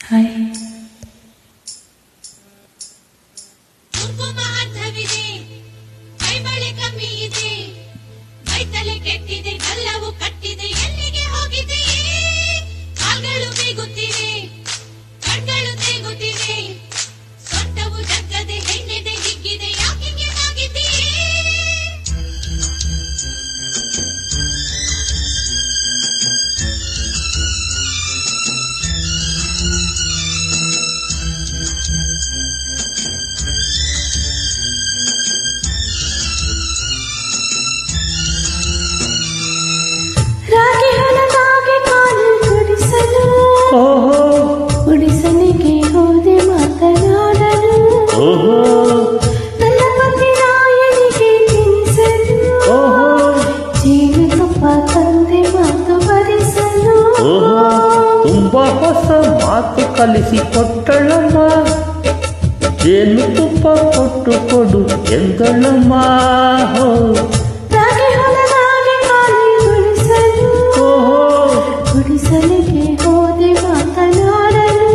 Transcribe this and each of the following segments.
Hi. ಕುಂಕುಮ ಅರ್ಥವಿದೆ, ಕೈಬಳೆ ಕಮ್ಮಿ ಇದೆ, ಮೈತಲೆ ಕೆಟ್ಟಿದೆ, ಗಲ್ಲವು ಕಟ್ಟಿದೆ, ಎಲ್ಲಿಗೆ ಹೋಗಿದೆ? ಕಾಲ್ಗಳು ಬೀಗುತ್ತಿವೆ, ಕಣ್ಗಳು ತೇಗುತ್ತಿವೆ, ಸೊಂಟವು ಜಗ್ಗದೆ ಹೆಣ್ಣೆದೆ ಹಿಗ್ಗಿದೆ, ಯಾಕಿಗೆ ಆಗಿದೆಯೇ? ರಾಗಿ ಹೊಲದಾಗೆ ಕಾಲು ಗುಡಿಸಲು, ಗುಡಿಸಲಿಗೆ ಹೋದೆ ಮಾತನಾಡಲು, ನನ್ನ ಪತಿ ರಾಯನಿಗೆ ತಿನ್ನಿಸಲು, ಜೇನುತುಪ್ಪ ತಂದೆ ಮಾತು ಬರಿಸಲು. ತುಂಬಾ ಹೊಸ ಮಾತು ಕಲಿಸಿ ಕೊಟ್ಟಳಮ್ಮ, ಜೇನುತುಪ್ಪ ಕೊಟ್ಟು ಕೊಡು ಎಂದಳಮ್ಮ. ರಾಗಿ ಹೊಲದಾಗೆ ಕಾಲು ಗುಡಿಸಲು, ಗುಡಿಸಲಿಗೆ ಹೋದೆ ಮಾತನಾಡಲು.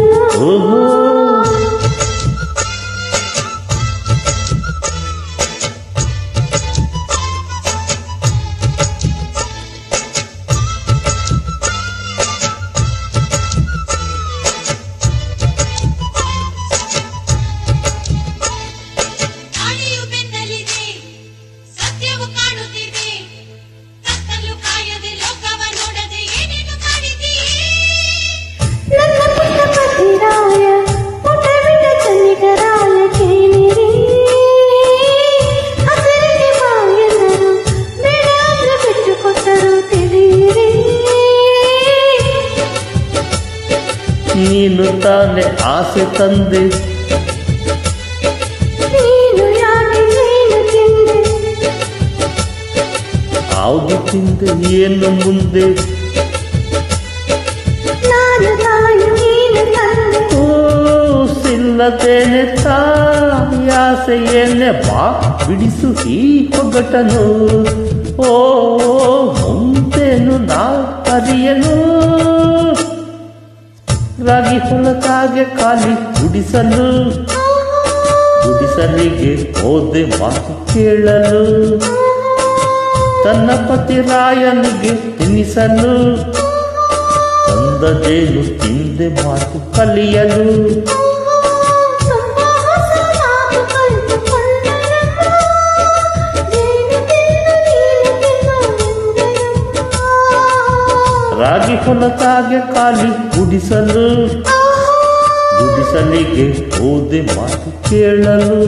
ಗಾಳಿಯು ಬೆನ್ನಲಿದೆ, ಸತ್ಯವು ಕಾಣುತ್ತಿದೆ, ಕತ್ತಲು ಕಾಯದೆ ಲೋಕವ ನೋಡದೆ ಏನೇನು ಮಾಡಿದೆಯೇ? ನನ್ನ ಪುಟ್ಟ ಪತಿರಾಯ, ಪುಟ್ಟ ಬಿಟ್ಟ ಚನ್ನಿಗರಾಯ ಕೇಳಿರಿ, ಹಸಿರಿಗೆ ಬಾಯದರು, ಬೇಡ ಅಂದ್ರೆ ಬಿಟ್ಟು ಕೊಟ್ಟರು ತಿಳಿಯಿರಿ. ನೀನು ತಾನೆ ಆಸೆ ತಂದೆ, ನೀನು ಯಾಕೆ ನೀನು ತಿಂದೆ, ಯಾವುದು ತಿಂದೆ ಏನು ಮುಂದೆ? ನಾನು ತಾಯಿ ನೀನು ತಂದೆ. ಸಿಲ್ಲದೇನೆ ತಾಯಾಸೆಯೇನೆ ಬಾ ಬಿಡಿಸು ಈ ಹೊಗಟನು. ಮುಂದೇನು ನಾ ಅರಿಯನು. ರಾಗಿ ಹೊಲದಾಗೆ ಖಾಲಿ ಗುಡಿಸಲು, ಗುಡಿಸಲಿಗೆ ಹೋದೆ ಮಾತು ಕೇಳಲು, ತನ್ನ ಪತಿ ರಾಯನಿಗೆ ತಿನ್ನಿಸಲು, ತಂದದೇನು ತಿಂದೆ ಮಾತು ಕಲಿಯಲು. ತುಂಬಾ ಹೊಸ ಮಾತು ಕಲಿತುಕೊಂಡರಮ್ಮ, ಜೇನು ತಿನ್ನು ನೀನು ತಿನ್ನು ಎಂದರಮ್ಮ. ರಾಗಿ ಹೊಲದಾಗೆ ಖಾಲಿ ಗುಡಿಸಲು, ಗುಡಿಸಲಿಗೆ ಹೋದೆ ಮಾತು ಕೇಳಲು.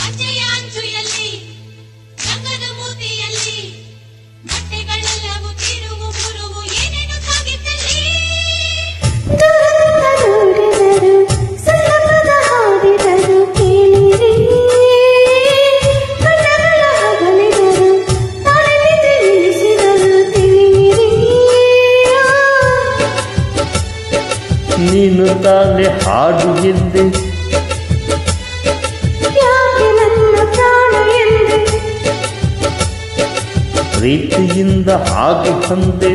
ಅಜ್ಜೆಯ ಅಂಚುಯಲ್ಲಿ, ರಂಗದ ಮೂತಿಯಲ್ಲಿ, ಬಟ್ಟೆಗಳೆಲ್ಲವೂ ತಿರುವು ಮುರುವು ಏನೇನು ಸಾಗಿತ್ತಲ್ಲಿ? ದೂರದಿಂದ ದೂಡಿದರು, ಸಲ್ಲಪದ ಹಾಡಿದರು ಕೇಳಿರಿ, ಕಣ್ಣಗಳ ಹಗಲಿದರು, ತಾಳೆನಿದೆ ನಿಲ್ಲಿಸಿದರು ತಿಳಿಯಿರಿ. ನೀನು ತಾನೆ ಹಾಡು ಎಂದೆ, ಯಾಕೆ ನನ್ನ ಪ್ರಾಣ ಎಂದೆ, ಪ್ರೀತಿಯಿಂದ ಹಾಗೆ ತಂದೆ.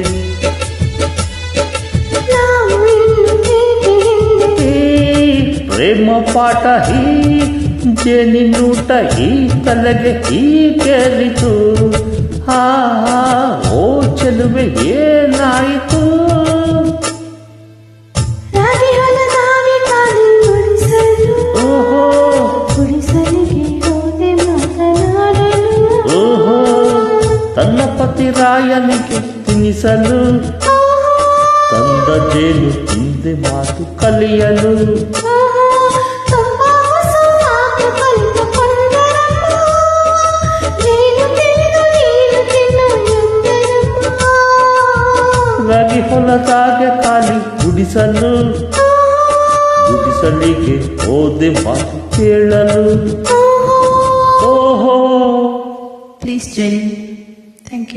ನಾವು ಇನ್ನು ಹೇಗೆ ಹಿಂದೆ. ಈ ಪ್ರೇಮ ಪಾಠ ಹೀ ಜೇನಿನೂಟ ಈ ತಲೆಗೆ ಹೀಗೇರಿತು. ಓ ಚೆಲುವೆ ಏನಾಯಿತು? ರಾಗಿ ಹೊಲದಾಗೆ ಕಾಲು ಗುಡಿಸಲು, ಗುಡಿಸಲಿಗೆ ಹೋದೆ ಮಾತನಾಡಲು. ತನ್ನ ಪತಿ ರಾಯನಿಗೆ ತಿನ್ನಿಸಲು, ತಂದದೇನು ತಿಂದೆ ಮಾತು ಕಲಿಯಲು. ತುಂಬಾ ಹೊಸ ಮಾತು ಕಲಿತುಕೊಂಡರಮ್ಮ, ಜೇನು ತಿನ್ನು ನೀನು ತಿನ್ನು ಎಂದರಮ್ಮ. ರಾಗಿ ಹೊಲದಾಗೆ ಖಾಲಿ ಗುಡಿಸಲು, ಗುಡಿಸಲಿಗೆ ಹೋದೆ ಮಾತು ಕೇಳಲು. Please join. Thank you.